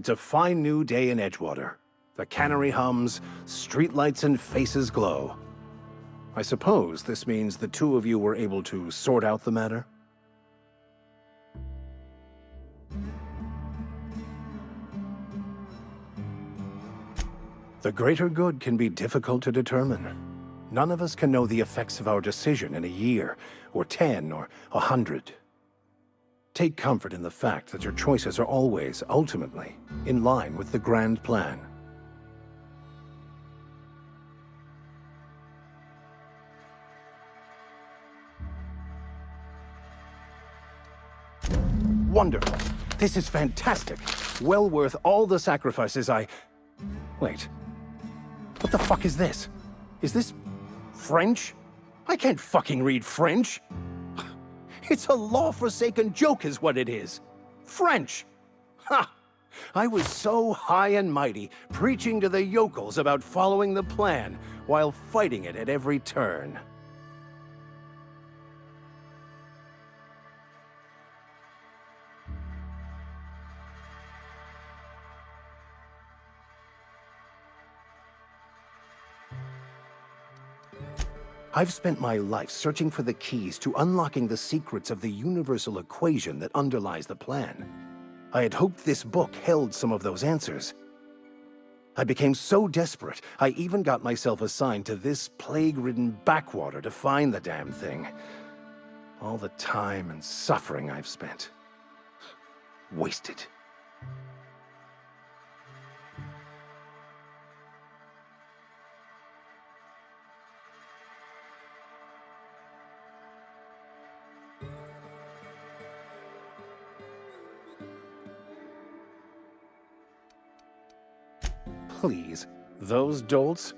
It's a fine new day in Edgewater. The cannery hums, streetlights and faces glow. I suppose this means the two of you were able to sort out the matter? The greater good can be difficult to determine. None of us can know the effects of our decision in a year, or 10, or 100. Take comfort in the fact that your choices are always, ultimately, in line with the grand plan. Wonderful. This is fantastic. Well worth all the sacrifices Wait. What the fuck is this? Is this French? I can't fucking read French. It's a law-forsaken joke is what it is. French. Ha! I was so high and mighty, preaching to the yokels about following the plan, while fighting it at every turn. I've spent my life searching for the keys to unlocking the secrets of the universal equation that underlies the plan. I had hoped this book held some of those answers. I became so desperate, I even got myself assigned to this plague-ridden backwater to find the damn thing. All the time and suffering I've spent. Wasted. Please, those dolts?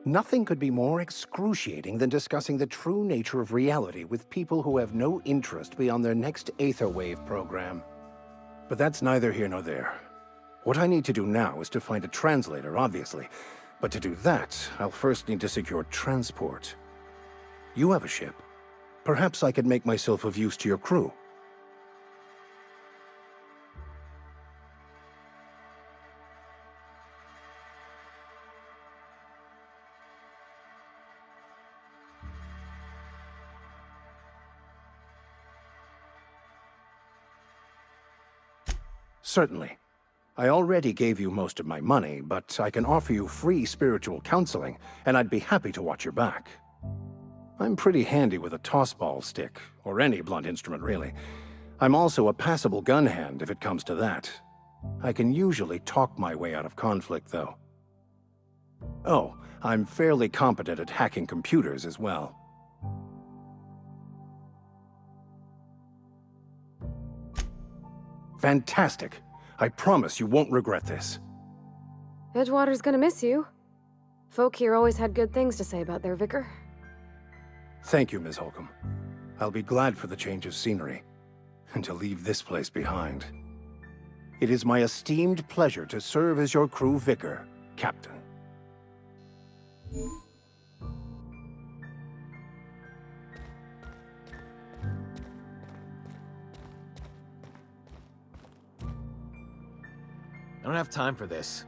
Nothing could be more excruciating than discussing the true nature of reality with people who have no interest beyond their next Aetherwave program. But that's neither here nor there. What I need to do now is to find a translator, obviously. But to do that, I'll first need to secure transport. You have a ship. Perhaps I could make myself of use to your crew. Certainly. I already gave you most of my money, but I can offer you free spiritual counseling, and I'd be happy to watch your back. I'm pretty handy with a tossball stick, or any blunt instrument really. I'm also a passable gun hand if it comes to that. I can usually talk my way out of conflict, though. Oh, I'm fairly competent at hacking computers as well. Fantastic. I promise you won't regret this. Edgewater's gonna miss you. Folk here always had good things to say about their vicar. Thank you, Ms. Holcomb. I'll be glad for the change of scenery, and to leave this place behind. It is my esteemed pleasure to serve as your crew vicar, Captain. I don't have time for this.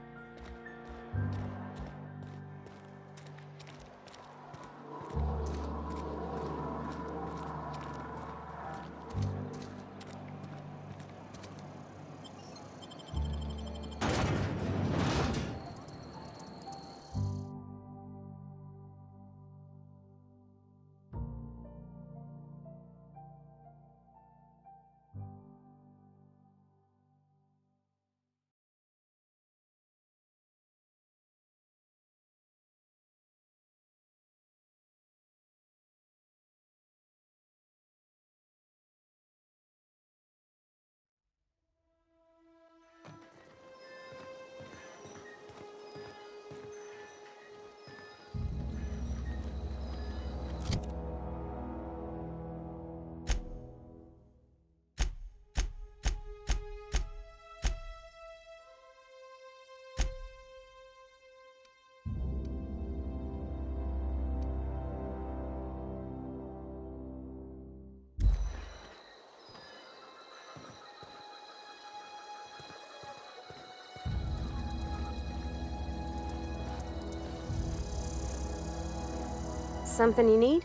Something you need?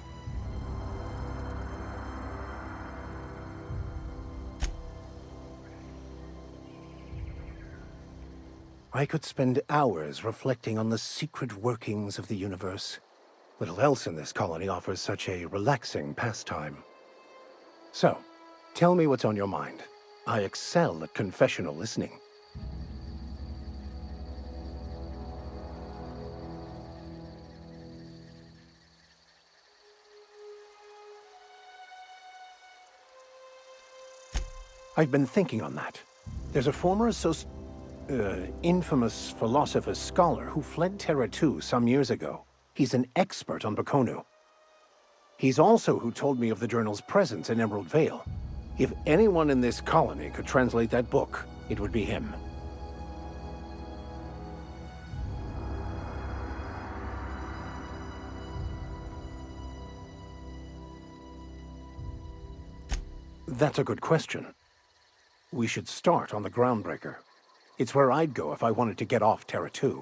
I could spend hours reflecting on the secret workings of the universe. Little else in this colony offers such a relaxing pastime. So, tell me what's on your mind. I excel at confessional listening. I've been thinking on that. There's a former infamous philosopher scholar who fled Terra 2 some years ago. He's an expert on Bakonu. He's also who told me of the journal's presence in Emerald Vale. If anyone in this colony could translate that book, it would be him. That's a good question. We should start on the Groundbreaker. It's where I'd go if I wanted to get off Terra 2.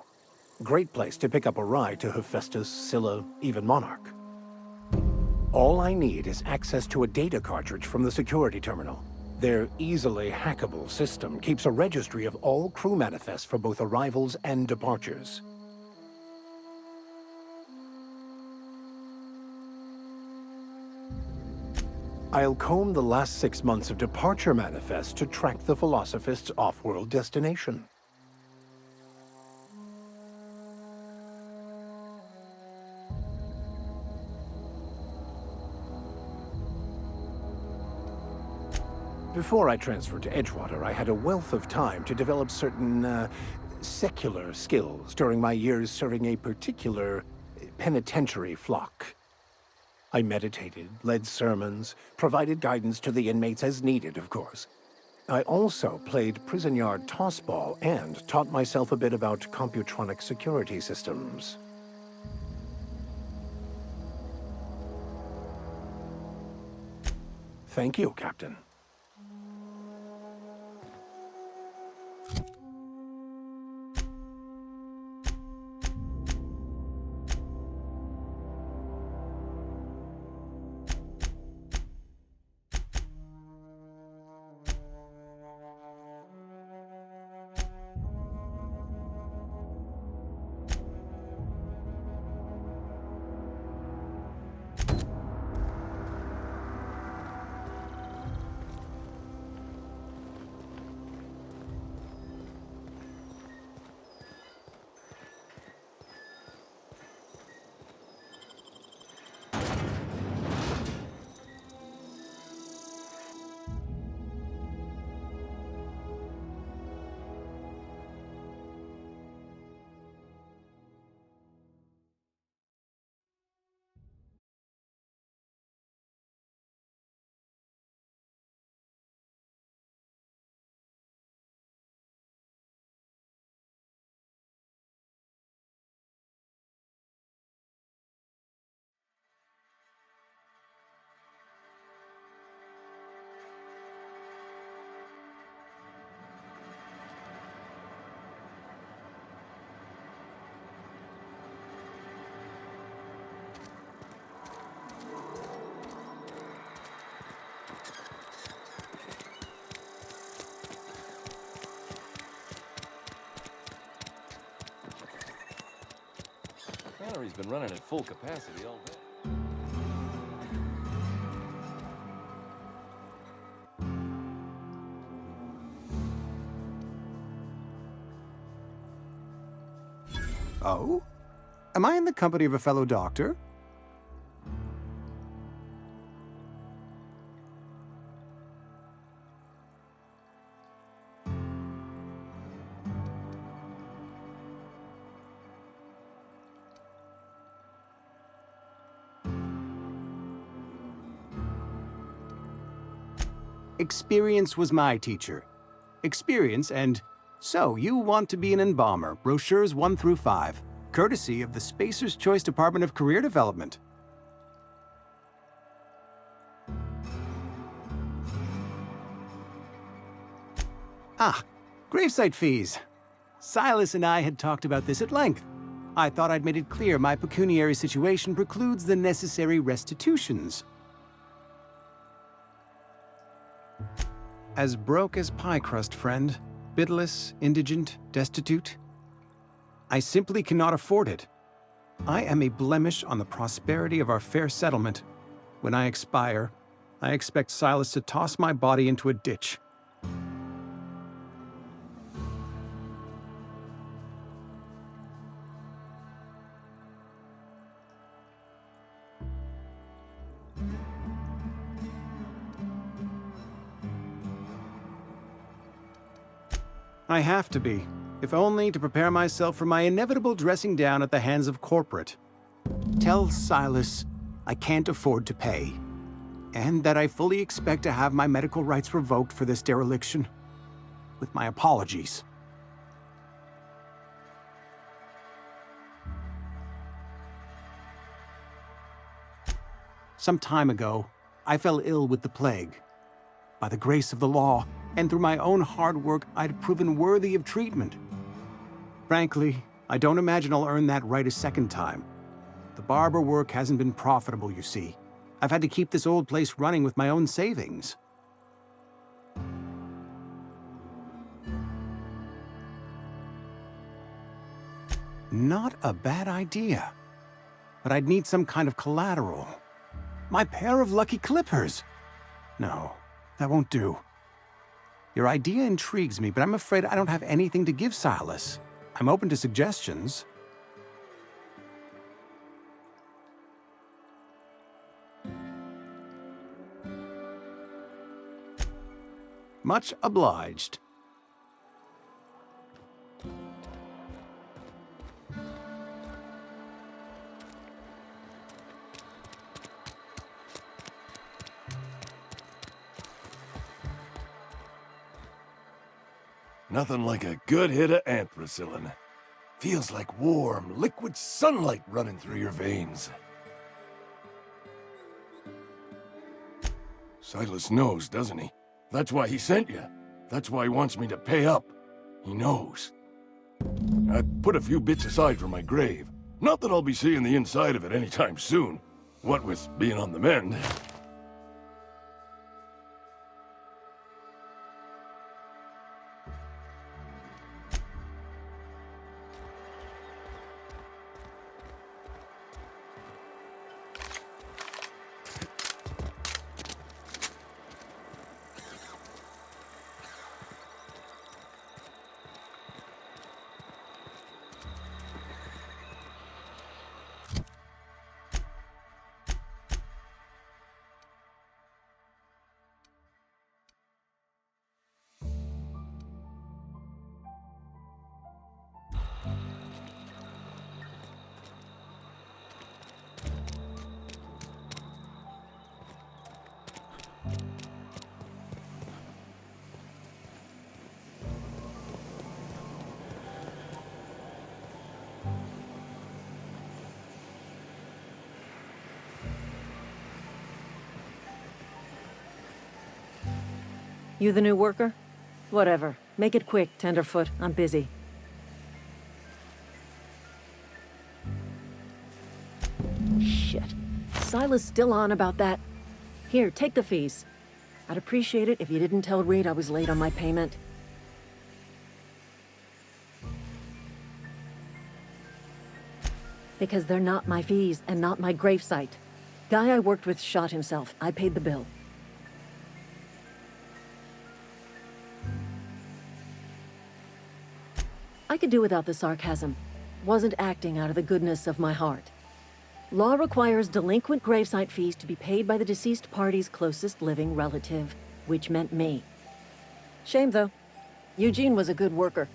Great place to pick up a ride to Hephaestus, Scylla, even Monarch. All I need is access to a data cartridge from the security terminal. Their easily hackable system keeps a registry of all crew manifests for both arrivals and departures. I'll comb the last 6 months of departure manifests to track the Philosophist's off-world destination. Before I transferred to Edgewater, I had a wealth of time to develop certain, secular skills during my years serving a particular penitentiary flock. I meditated, led sermons, provided guidance to the inmates as needed, of course. I also played prison yard tossball and taught myself a bit about computronic security systems. Thank you, Captain. Cannery's been running at full capacity all day. Oh? Am I in the company of a fellow doctor? Experience was my teacher. Experience and... So, you want to be an embalmer, brochures 1 through 5, courtesy of the Spacer's Choice Department of Career Development. Ah, gravesite fees. Silas and I had talked about this at length. I thought I'd made it clear my pecuniary situation precludes the necessary restitutions. As broke as pie crust, friend. Bitless, indigent, destitute. I simply cannot afford it. I am a blemish on the prosperity of our fair settlement. When I expire, I expect Silas to toss my body into a ditch. I have to be, if only to prepare myself for my inevitable dressing down at the hands of corporate. Tell Silas I can't afford to pay, and that I fully expect to have my medical rights revoked for this dereliction. With my apologies. Some time ago, I fell ill with the plague. By the grace of the law, and through my own hard work, I'd proven worthy of treatment. Frankly, I don't imagine I'll earn that right a second time. The barber work hasn't been profitable, you see. I've had to keep this old place running with my own savings. Not a bad idea. But I'd need some kind of collateral. My pair of lucky clippers! No, that won't do. Your idea intrigues me, but I'm afraid I don't have anything to give Silas. I'm open to suggestions. Much obliged. Nothing like a good hit of anthracillin. Feels like warm, liquid sunlight running through your veins. Silas knows, doesn't he? That's why he sent you. That's why he wants me to pay up. He knows. I put a few bits aside for my grave. Not that I'll be seeing the inside of it anytime soon. What with being on the mend. You the new worker? Whatever. Make it quick, Tenderfoot. I'm busy. Shit. Silas still on about that. Here, take the fees. I'd appreciate it if you didn't tell Reed I was late on my payment. Because they're not my fees and not my gravesite. Guy I worked with shot himself. I paid the bill. I could do without the sarcasm. Wasn't acting out of the goodness of my heart. Law requires delinquent gravesite fees to be paid by the deceased party's closest living relative, which meant me. Shame, though. Eugene was a good worker.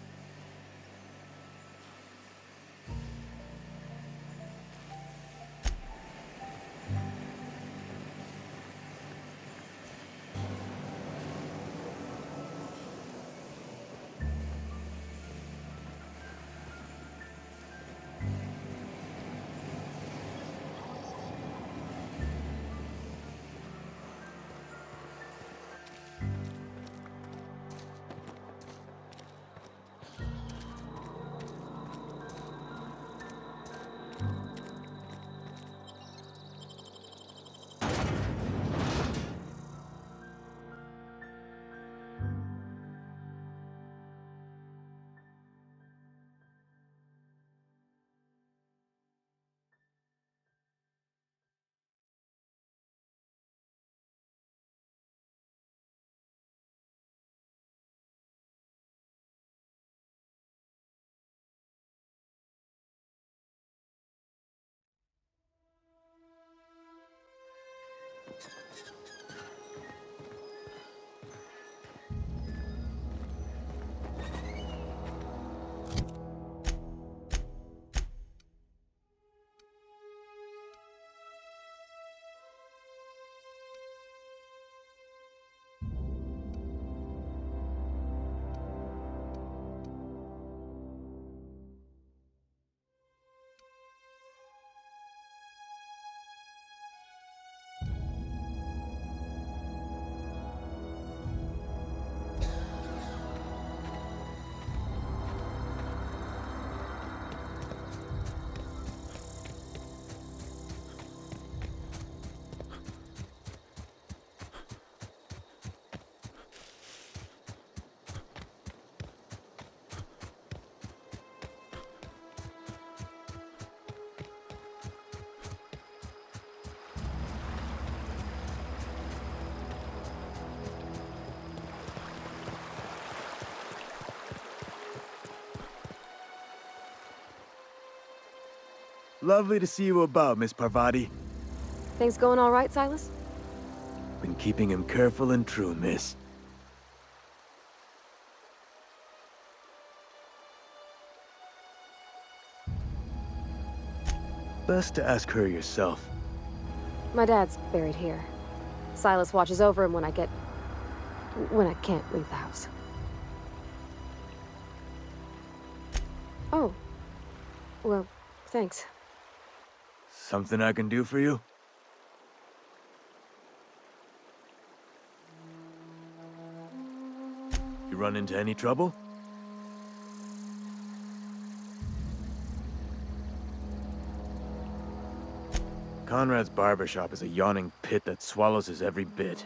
Lovely to see you about, Miss Parvati. Things going all right, Silas? Been keeping him careful and true, miss. Best to ask her yourself. My dad's buried here. Silas watches over him when I can't leave the house. Oh. Well, thanks. Something I can do for you? You run into any trouble? Conrad's barbershop is a yawning pit that swallows his every bit.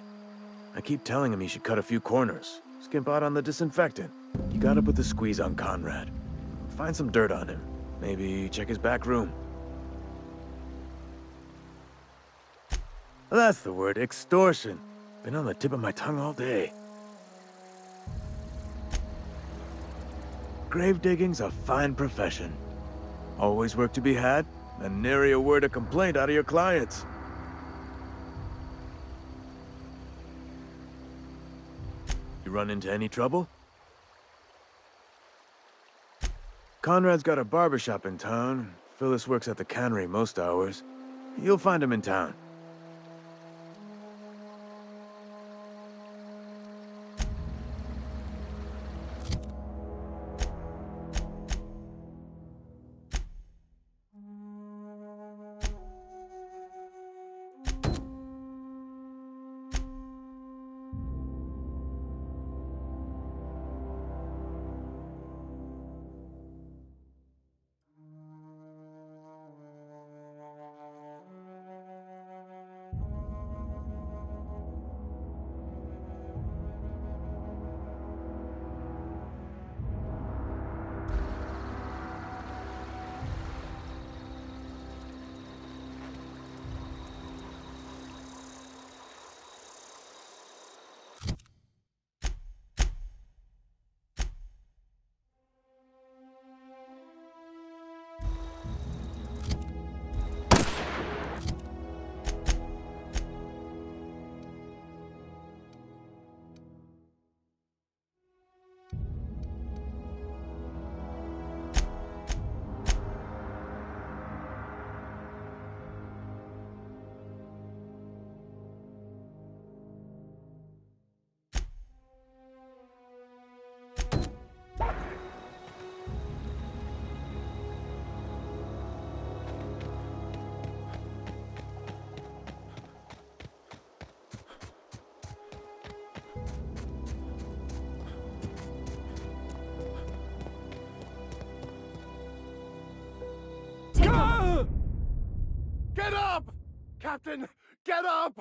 I keep telling him he should cut a few corners, skimp out on the disinfectant. You gotta put the squeeze on Conrad. Find some dirt on him. Maybe check his back room. That's the word, extortion. Been on the tip of my tongue all day. Grave digging's a fine profession. Always work to be had, and nary a word of complaint out of your clients. You run into any trouble? Conrad's got a barbershop in town. Phyllis works at the cannery most hours. You'll find him in town. Get up! Captain, get up!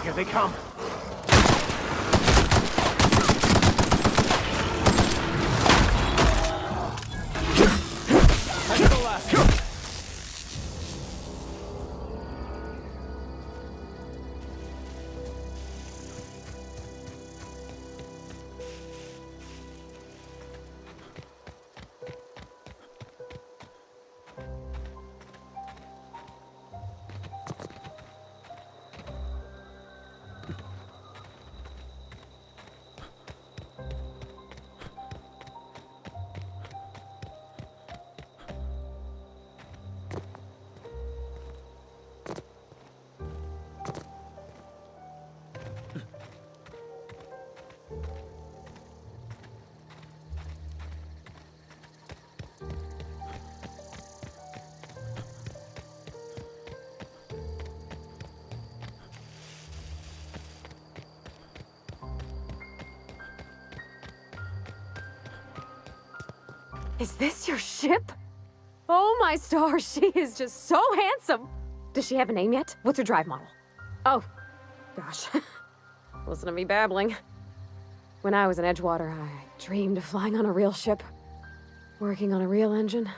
Here they come. Is this your ship? Oh my stars, she is just so handsome! Does she have a name yet? What's her drive model? Oh, gosh. Listen to me babbling. When I was in Edgewater, I dreamed of flying on a real ship, working on a real engine,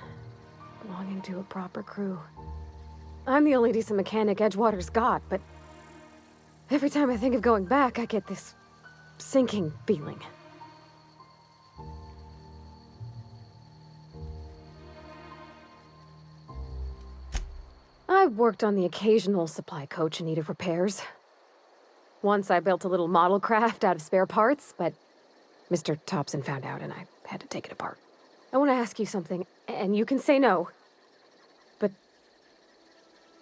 belonging to a proper crew. I'm the only decent mechanic Edgewater's got, but every time I think of going back, I get this sinking feeling. I worked on the occasional supply coach in need of repairs. Once I built a little model craft out of spare parts, but Mr. Thompson found out and I had to take it apart. I want to ask you something, and you can say no, but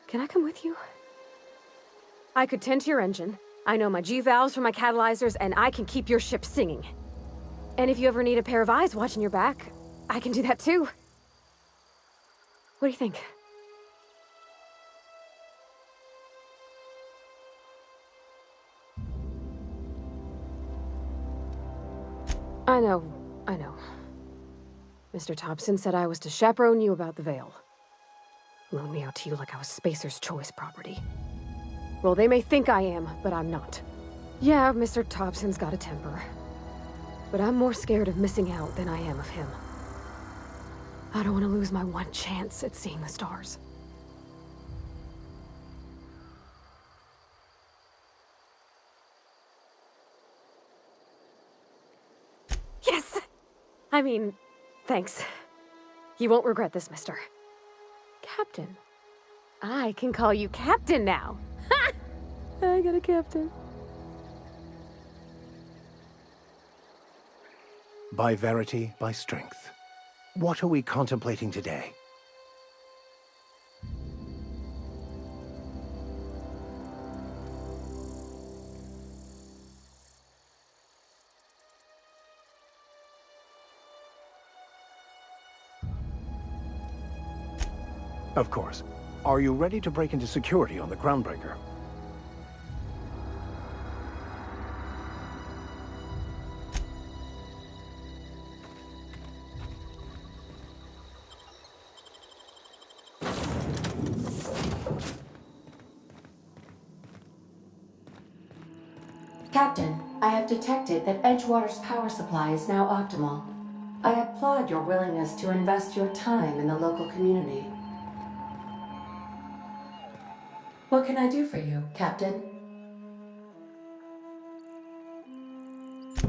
can I come with you? I could tend to your engine, I know my G-valves from my catalyzers, and I can keep your ship singing. And if you ever need a pair of eyes watching your back, I can do that too. What do you think? I know. Mr. Thompson said I was to chaperone you about the Veil. Loan me out to you like I was Spacer's choice property. Well, they may think I am, but I'm not. Yeah, Mr. Thompson's got a temper. But I'm more scared of missing out than I am of him. I don't want to lose my one chance at seeing the stars. Yes! I mean, thanks. You won't regret this, mister. Captain. I can call you Captain now. Ha! I got a captain. By verity, by strength. What are we contemplating today? Of course. Are you ready to break into security on the Groundbreaker? Captain, I have detected that Edgewater's power supply is now optimal. I applaud your willingness to invest your time in the local community. What can I do for you, Captain?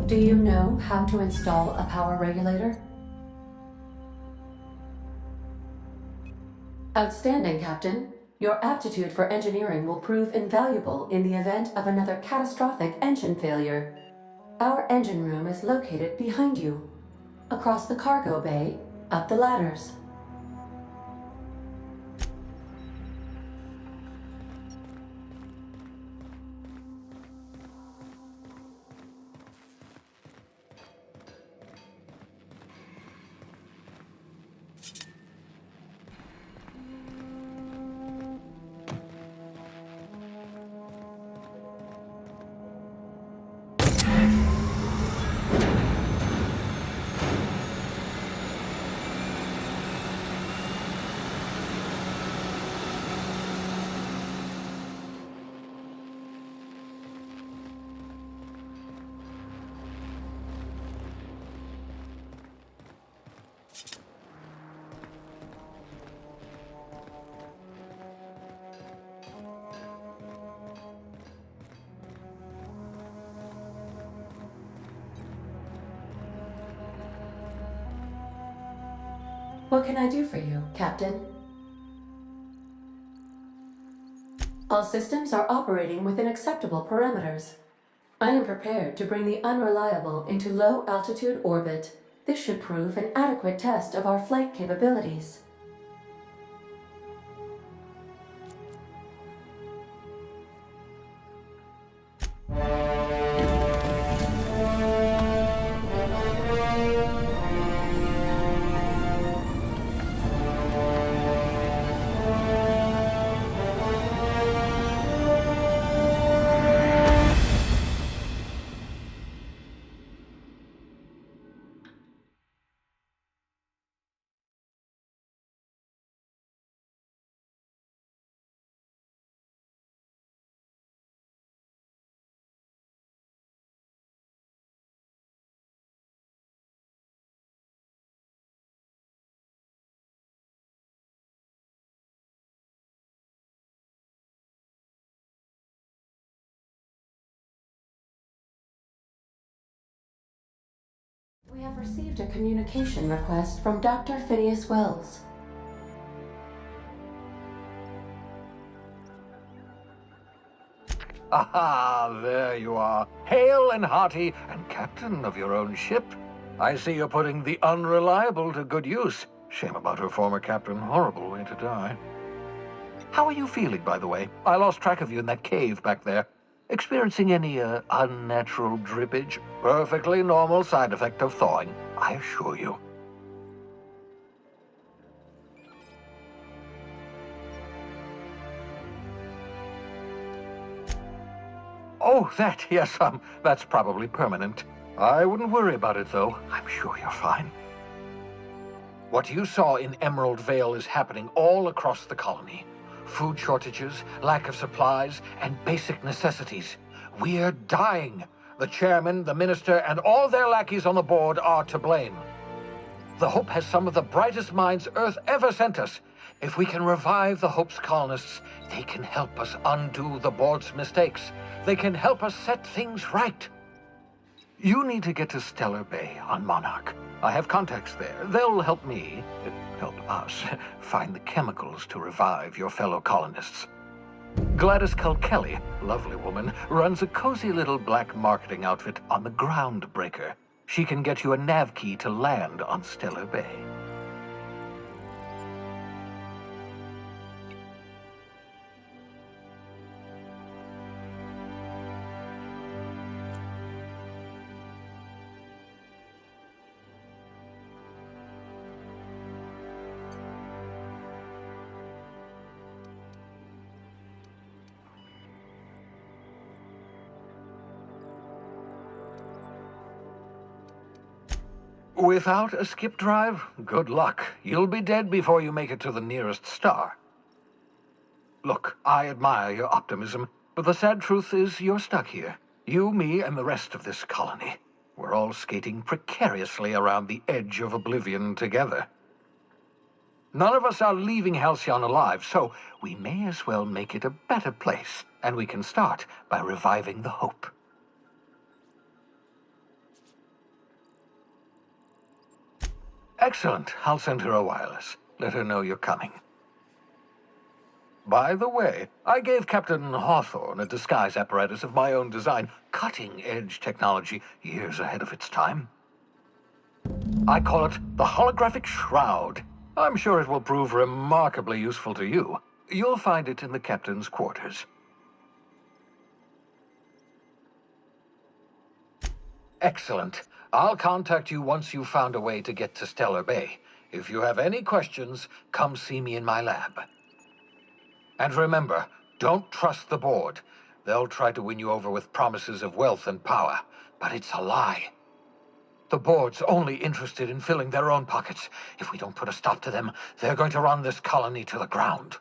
Do you know how to install a power regulator? Outstanding, Captain. Your aptitude for engineering will prove invaluable in the event of another catastrophic engine failure. Our engine room is located behind you, across the cargo bay, up the ladders. What can I do for you, Captain? All systems are operating within acceptable parameters. I am prepared to bring the unreliable into low-altitude orbit. This should prove an adequate test of our flight capabilities. We have received a communication request from Dr. Phineas Wells. Aha, there you are. Hale and hearty, and captain of your own ship. I see you're putting the unreliable to good use. Shame about her former captain. Horrible way to die. How are you feeling, by the way? I lost track of you in that cave back there. Experiencing any, unnatural drippage? Perfectly normal side effect of thawing, I assure you. Oh, that, yes, that's probably permanent. I wouldn't worry about it, though. I'm sure you're fine. What you saw in Emerald Vale is happening all across the colony. Food shortages, lack of supplies, and basic necessities. We're dying. The chairman, the minister, and all their lackeys on the board are to blame. The Hope has some of the brightest minds Earth ever sent us. If we can revive the Hope's colonists, they can help us undo the board's mistakes. They can help us set things right. You need to get to Stellar Bay on Monarch. I have contacts there. They'll help me, help us, find the chemicals to revive your fellow colonists. Gladys Kelly, lovely woman, runs a cozy little black marketing outfit on the Groundbreaker. She can get you a nav key to land on Stellar Bay. Without a skip drive, good luck. You'll be dead before you make it to the nearest star. Look, I admire your optimism, but the sad truth is you're stuck here. You, me, and the rest of this colony. We're all skating precariously around the edge of oblivion together. None of us are leaving Halcyon alive, so we may as well make it a better place, and we can start by reviving the Hope. Excellent. I'll send her a wireless. Let her know you're coming. By the way, I gave Captain Hawthorne a disguise apparatus of my own design, cutting-edge technology, years ahead of its time. I call it the Holographic Shroud. I'm sure it will prove remarkably useful to you. You'll find it in the captain's quarters. Excellent. I'll contact you once you've found a way to get to Stellar Bay. If you have any questions, come see me in my lab. And remember, don't trust the board. They'll try to win you over with promises of wealth and power, but it's a lie. The board's only interested in filling their own pockets. If we don't put a stop to them, they're going to run this colony to the ground.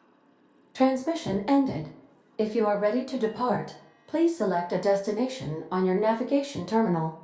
Transmission ended. If you are ready to depart, please select a destination on your navigation terminal.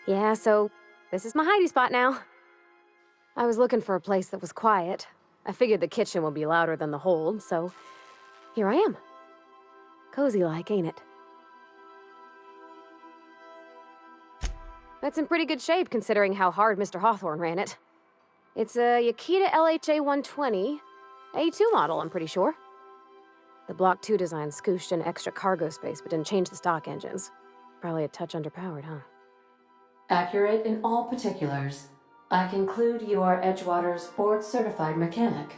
Yeah, so this is my hidey spot now. I was looking for a place that was quiet. I figured the kitchen would be louder than the hold, so here I am. Cozy like, ain't it? That's in pretty good shape considering how hard Mr. Hawthorne ran it. It's a Qtdropz LHA 120, A2 model, I'm pretty sure. The Block 2 design scooshed in extra cargo space but didn't change the stock engines. Probably a touch underpowered, huh? Accurate in all particulars. I conclude you are Edgewater's board-certified mechanic.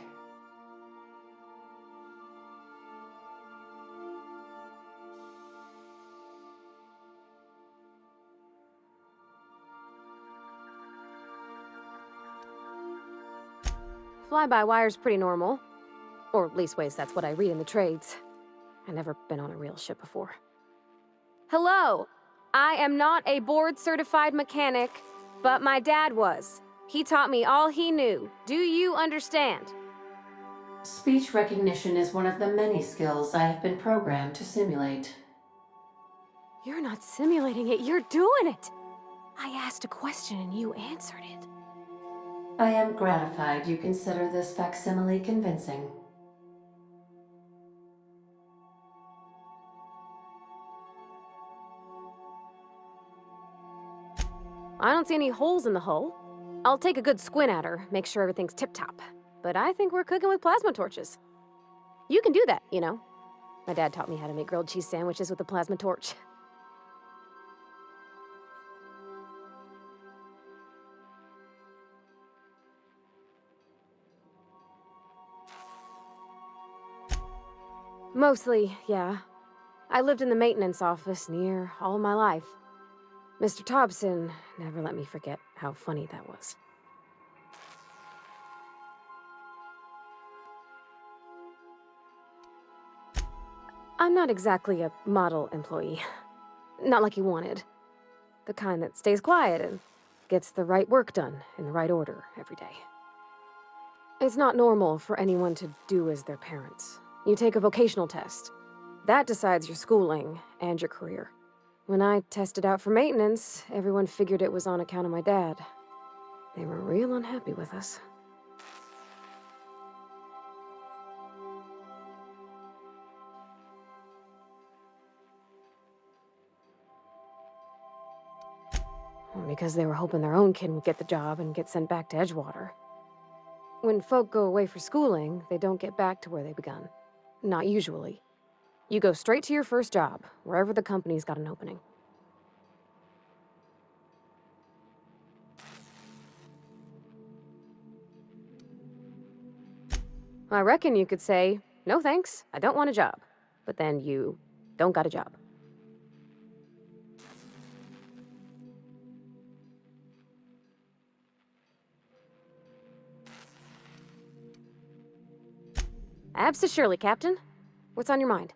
Fly-by-wire's pretty normal. Or leastways, that's what I read in the trades. I've never been on a real ship before. Hello! I am not a board-certified mechanic, but my dad was. He taught me all he knew. Do you understand? Speech recognition is one of the many skills I have been programmed to simulate. You're not simulating it, you're doing it! I asked a question and you answered it. I am gratified you consider this facsimile convincing. I don't see any holes in the hull. I'll take a good squint at her, make sure everything's tip-top. But I think we're cooking with plasma torches. You can do that, you know. My dad taught me how to make grilled cheese sandwiches with a plasma torch. Mostly, yeah. I lived in the maintenance office near all my life. Mr. Thompson never let me forget how funny that was. I'm not exactly a model employee. Not like you wanted. The kind that stays quiet and gets the right work done in the right order every day. It's not normal for anyone to do as their parents. You take a vocational test. That decides your schooling and your career. When I tested out for maintenance, everyone figured it was on account of my dad. They were real unhappy with us. Because they were hoping their own kid would get the job and get sent back to Edgewater. When folk go away for schooling, they don't get back to where they begun. Not usually. You go straight to your first job, wherever the company's got an opening. I reckon you could say, no thanks, I don't want a job. But then you don't got a job. Abso-surely, Captain. What's on your mind?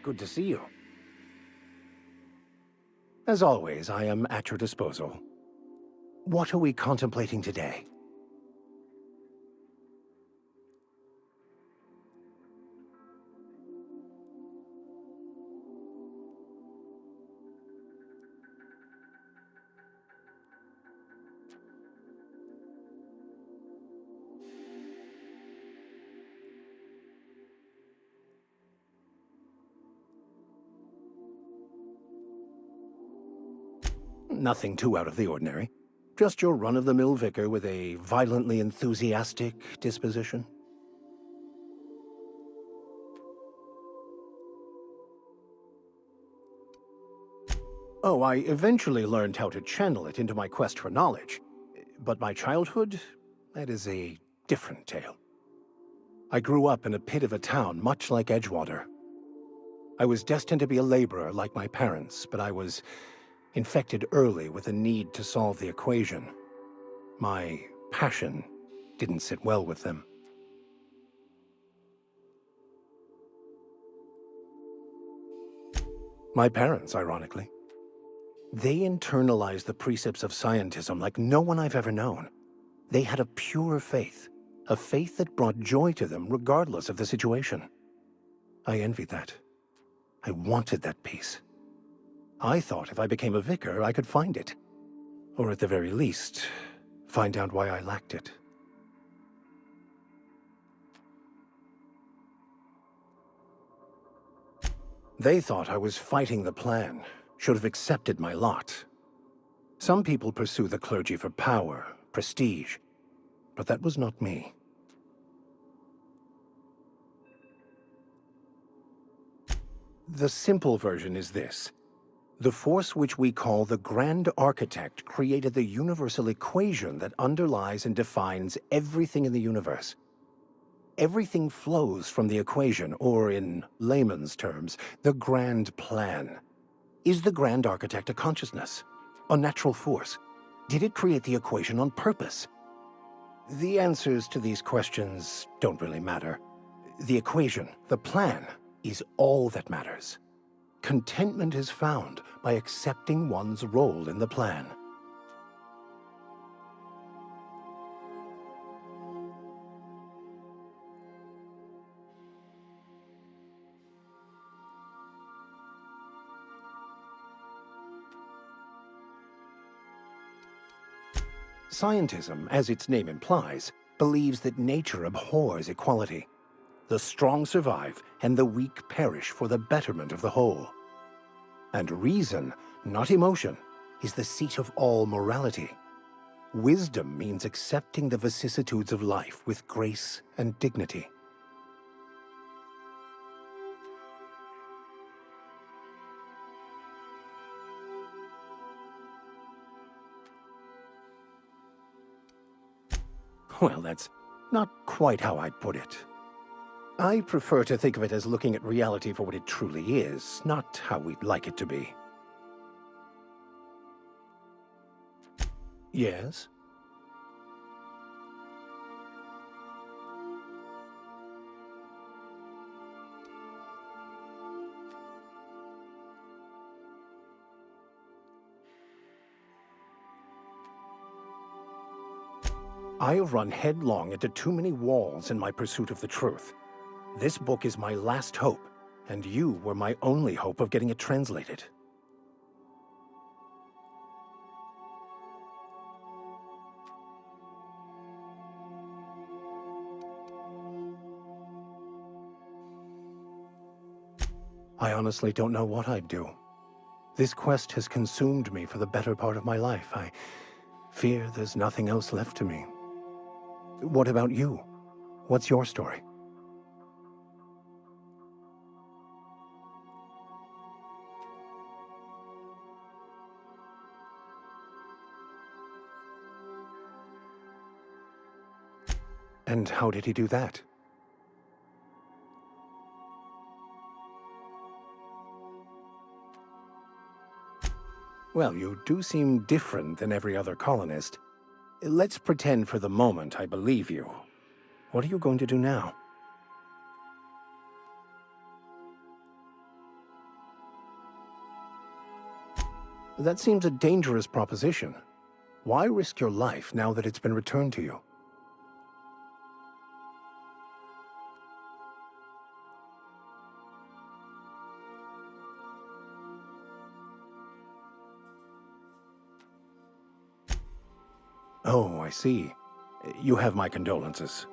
Good to see you. As always, I am at your disposal. What are we contemplating today? Nothing too out of the ordinary. Just your run-of-the-mill vicar with a violently enthusiastic disposition. Oh, I eventually learned how to channel it into my quest for knowledge. But my childhood, that is a different tale. I grew up in a pit of a town, much like Edgewater. I was destined to be a laborer like my parents, but I was infected early with a need to solve the equation. My passion didn't sit well with them. My parents, ironically. They internalized the precepts of scientism like no one I've ever known. They had a pure faith, a faith that brought joy to them regardless of the situation. I envied that. I wanted that peace. I thought if I became a vicar, I could find it. Or at the very least, find out why I lacked it. They thought I was fighting the plan, should have accepted my lot. Some people pursue the clergy for power, prestige, but that was not me. The simple version is this. The force which we call the Grand Architect created the universal equation that underlies and defines everything in the universe. Everything flows from the equation, or in layman's terms, the grand plan. Is the Grand Architect a consciousness? A natural force? Did it create the equation on purpose? The answers to these questions don't really matter. The equation, the plan, is all that matters. Contentment is found by accepting one's role in the plan. Scientism, as its name implies, believes that nature abhors equality. The strong survive, and the weak perish for the betterment of the whole. And reason, not emotion, is the seat of all morality. Wisdom means accepting the vicissitudes of life with grace and dignity. Well, that's not quite how I'd put it. I prefer to think of it as looking at reality for what it truly is, not how we'd like it to be. Yes? I have run headlong into too many walls in my pursuit of the truth. This book is my last hope, and you were my only hope of getting it translated. I honestly don't know what I'd do. This quest has consumed me for the better part of my life. I fear there's nothing else left to me. What about you? What's your story? And how did he do that? Well, you do seem different than every other colonist. Let's pretend for the moment I believe you. What are you going to do now? That seems a dangerous proposition. Why risk your life now that it's been returned to you? Oh, I see. You have my condolences.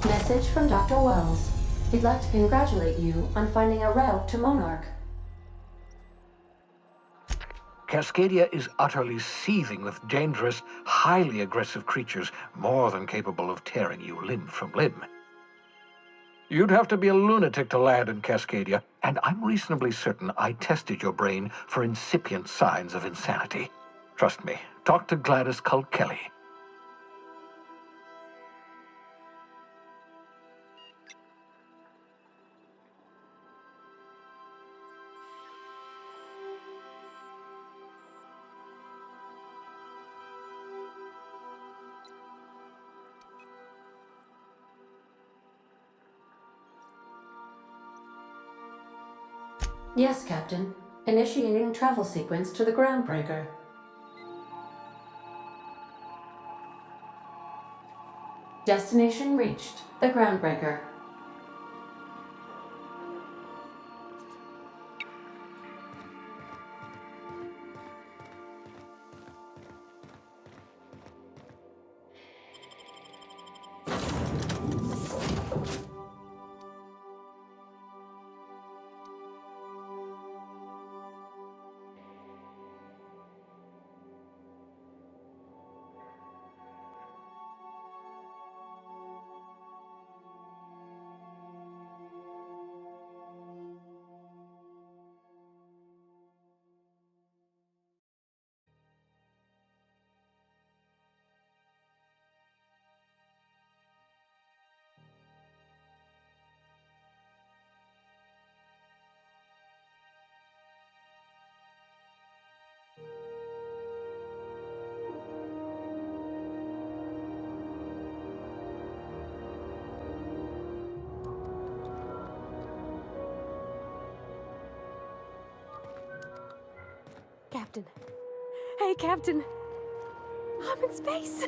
Message from Dr. Wells. He'd like to congratulate you on finding a route to Monarch. Cascadia is utterly seething with dangerous, highly aggressive creatures more than capable of tearing you limb from limb. You'd have to be a lunatic to land in Cascadia, and I'm reasonably certain I tested your brain for incipient signs of insanity. Trust me, talk to Gladys Culkelly. Yes, Captain. Initiating travel sequence to the Groundbreaker. Destination reached. The Groundbreaker. Captain. Hey, Captain. I'm in space.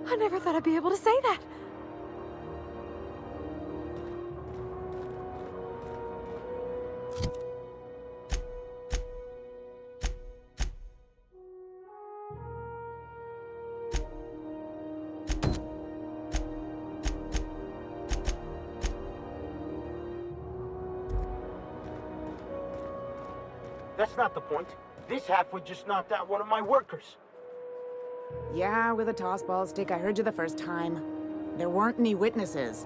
I never thought I'd be able to say that. That's not the point. This halfwit just knocked out one of my workers. Yeah, with a tossball stick, I heard you the first time. There weren't any witnesses.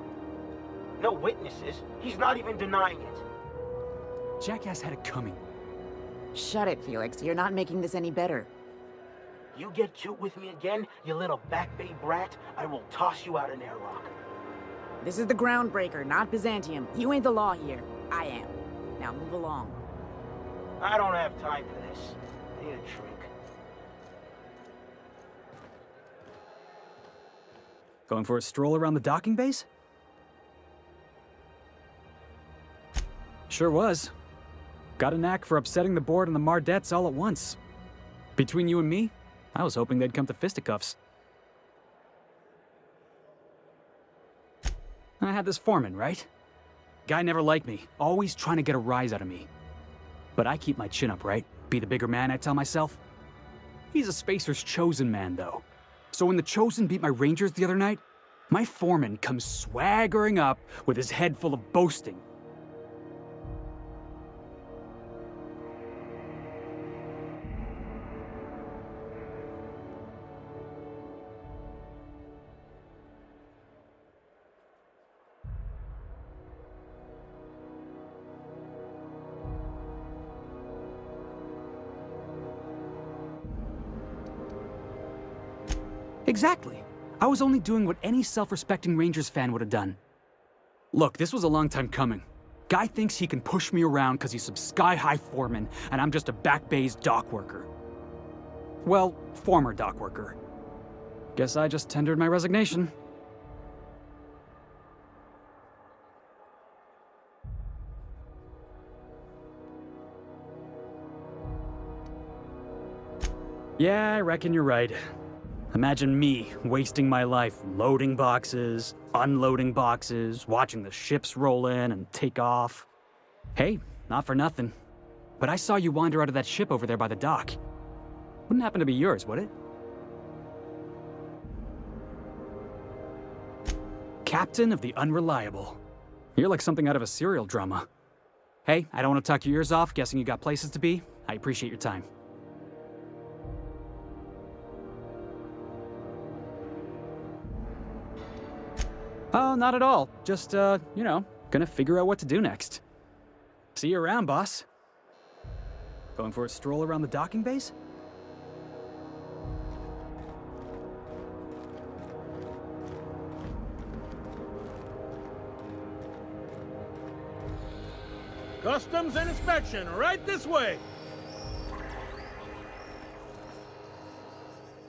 No witnesses. He's not even denying it. Jackass had it coming. Shut it, Felix. You're not making this any better. You get cute with me again, you little Back Bay brat, I will toss you out an airlock. This is the Groundbreaker, not Byzantium. You ain't the law here. I am. Now move along. I don't have time for this. I need a drink. Going for a stroll around the docking base? Sure was. Got a knack for upsetting the board and the Mardettes all at once. Between you and me, I was hoping they'd come to fisticuffs. I had this foreman, right? Guy never liked me, always trying to get a rise out of me. But I keep my chin up, right? Be the bigger man, I tell myself. He's a Spacer's chosen man, though. So when the Chosen beat my Rangers the other night, my foreman comes swaggering up with his head full of boasting. Exactly. I was only doing what any self-respecting Rangers fan would have done. Look, this was a long time coming. Guy thinks he can push me around because he's some sky-high foreman, and I'm just a back bay's dock worker. Well, former dock worker. Guess I just tendered my resignation. Yeah, I reckon you're right. Imagine me wasting my life loading boxes, unloading boxes, watching the ships roll in and take off. Hey, not for nothing. But I saw you wander out of that ship over there by the dock. Wouldn't happen to be yours, would it? Captain of the Unreliable. You're like something out of a serial drama. Hey, I don't want to talk your ears off, guessing you got places to be. I appreciate your time. Oh, not at all. Just, gonna figure out what to do next. See you around, boss. Going for a stroll around the docking base? Customs and inspection, right this way.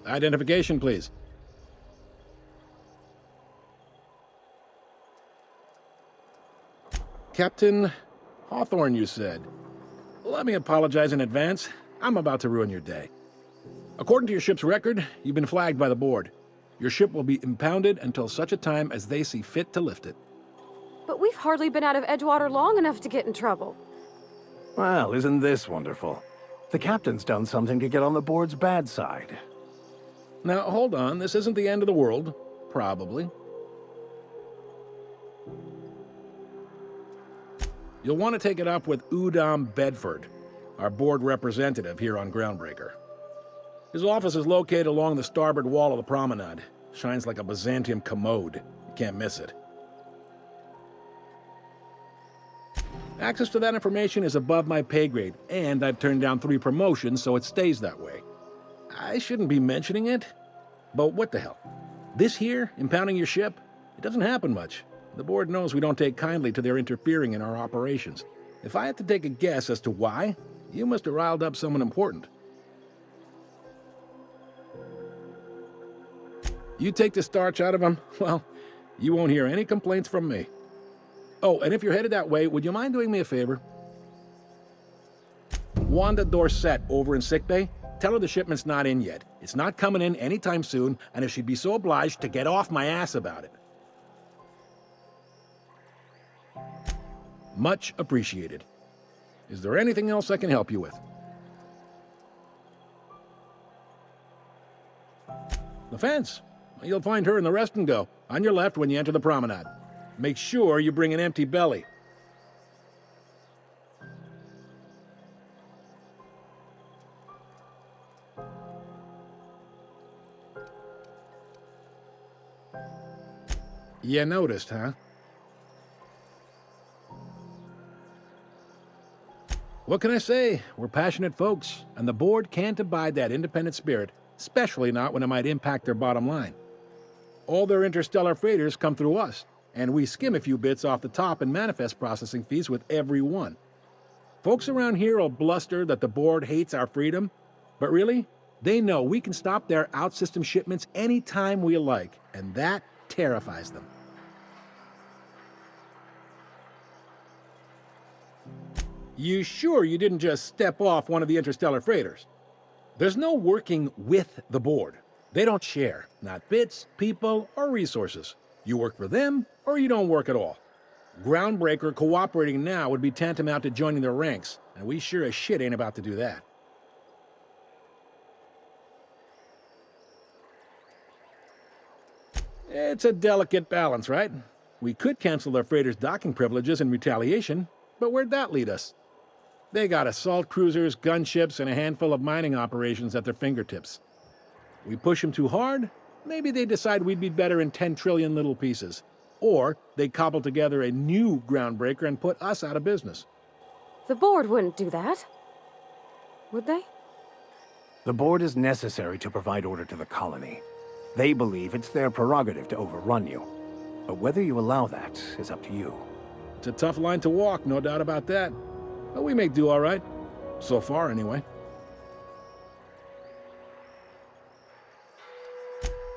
Identification, please. Captain Hawthorne, you said. Let me apologize in advance. I'm about to ruin your day. According to your ship's record, you've been flagged by the board. Your ship will be impounded until such a time as they see fit to lift it. But we've hardly been out of Edgewater long enough to get in trouble. Well, isn't this wonderful? The captain's done something to get on the board's bad side. Now, hold on. This isn't the end of the world. Probably. You'll want to take it up with Udom Bedford, our board representative here on Groundbreaker. His office is located along the starboard wall of the promenade. Shines like a Byzantium commode. You can't miss it. Access to that information is above my pay grade, and I've turned down 3 promotions, so it stays that way. I shouldn't be mentioning it, but what the hell? This here, impounding your ship, it doesn't happen much. The board knows we don't take kindly to their interfering in our operations. If I had to take a guess as to why, you must have riled up someone important. You take the starch out of them, well, you won't hear any complaints from me. Oh, and if you're headed that way, would you mind doing me a favor? Wanda Dorset over in sickbay, tell her the shipment's not in yet. It's not coming in anytime soon, and if she'd be so obliged to get off my ass about it. Much appreciated. Is there anything else I can help you with? The fence. You'll find her in the rest and go, on your left when you enter the promenade. Make sure you bring an empty belly. You noticed, huh? What can I say? We're passionate folks, and the board can't abide that independent spirit, especially not when it might impact their bottom line. All their interstellar freighters come through us, and we skim a few bits off the top in manifest processing fees with every one. Folks around here will bluster that the board hates our freedom, but really, they know we can stop their out-system shipments anytime we like, and that terrifies them. You sure you didn't just step off one of the interstellar freighters? There's no working with the board. They don't share, not bits, people, or resources. You work for them, or you don't work at all. Groundbreaker cooperating now would be tantamount to joining their ranks, and we sure as shit ain't about to do that. It's a delicate balance, right? We could cancel their freighters' docking privileges in retaliation, but where'd that lead us? They got assault cruisers, gunships, and a handful of mining operations at their fingertips. We push them too hard, maybe they decide we'd be better in 10 trillion little pieces. Or they cobble together a new Groundbreaker and put us out of business. The board wouldn't do that. Would they? The board is necessary to provide order to the colony. They believe it's their prerogative to overrun you. But whether you allow that is up to you. It's a tough line to walk, no doubt about that. But we make do all right. So far, anyway.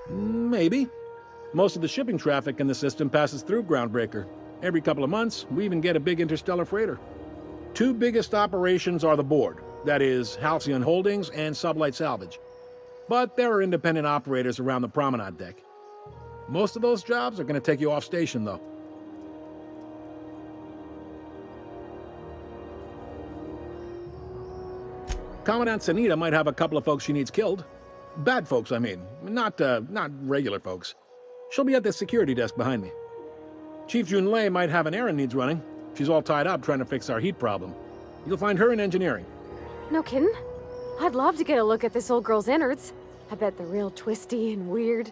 Maybe. Most of the shipping traffic in the system passes through Groundbreaker. Every couple of months, we even get a big interstellar freighter. 2 biggest operations are the board. That is, Halcyon Holdings and Sublight Salvage. But there are independent operators around the promenade deck. Most of those jobs are going to take you off station, though. Commandant Sanita might have a couple of folks she needs killed. Bad folks, I mean. Not regular folks. She'll be at the security desk behind me. Chief Junlei might have an errand needs running. She's all tied up trying to fix our heat problem. You'll find her in engineering. No kidding? I'd love to get a look at this old girl's innards. I bet they're real twisty and weird.